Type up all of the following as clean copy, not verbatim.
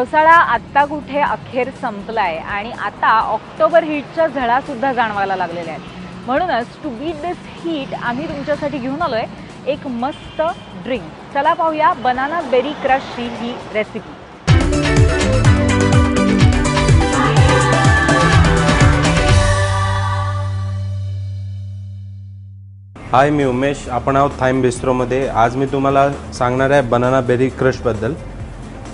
पावसाळा आत्ता कुठे अखेर संपलाय आणि आता ऑक्टोबर हीटच्या झळासुद्धा जाणवायला लागलेल्या आहेत। म्हणूनच टू बीट दिस हीट आम्ही तुमच्यासाठी घेऊन आलोय एक मस्त ड्रिंक। चला पाहूया बनाना बेरी क्रशची ही रेसिपी। हाय, मी उमेश। आपण आहोत थाईम बिस्ट्रोमध्ये। आज मी तुम्हाला सांगणार आहे बनाना बेरी क्रशबद्दल।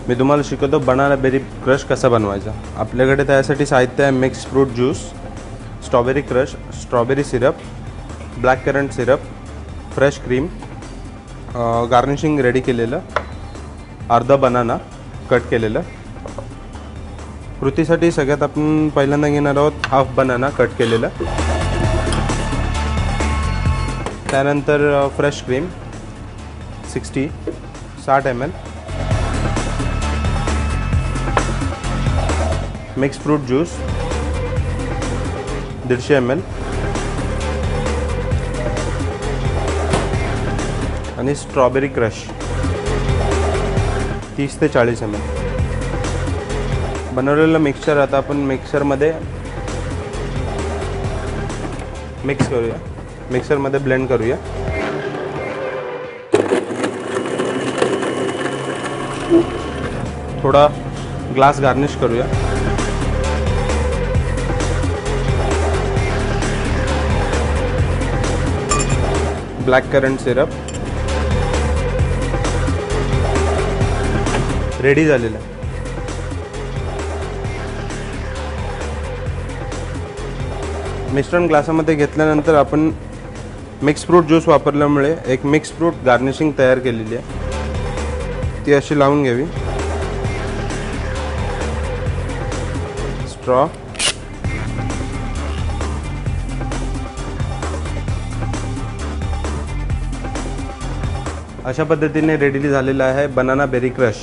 मी तुम्हाला शिकवतो बनाना बेरी क्रश कसा बनवायचा। आपल्याकडे त्यासाठी साहित्य आहे mix fruit juice, strawberry crush, strawberry syrup, black currant syrup, fresh cream, garnishing ready केलेलं, अर्धा बनाना कट केलेलं। कृतीसाठी सगळ्यात आपण पहिल्यांदा घेणार आहोत हाफ बनाना कट केलेलं, त्यानंतर fresh cream 60 ml, mix fruit juice 150 ml आणि स्ट्रॉबेरी क्रश 30 ते 40 ml। बनवलेलं मिक्सचर आता आपण मिक्सरमध्ये मिक्स करूया, मिक्सरमध्ये ब्लेंड करूया। थोड़ा ग्लास गार्निश करूया। ब्लॅक करंट सिरप रेडी झालेलं आहे। मिश्रण ग्लासामध्ये घेतल्यानंतर आपण मिक्स फ्रूट ज्यूस वापरल्यामुळे एक मिक्स फ्रूट गार्निशिंग तयार केलेली आहे, ती अशी लावून घ्यावी। स्ट्रॉ, अशा पद्धतीने रेडी झालेला आहे बनाना बेरी क्रश।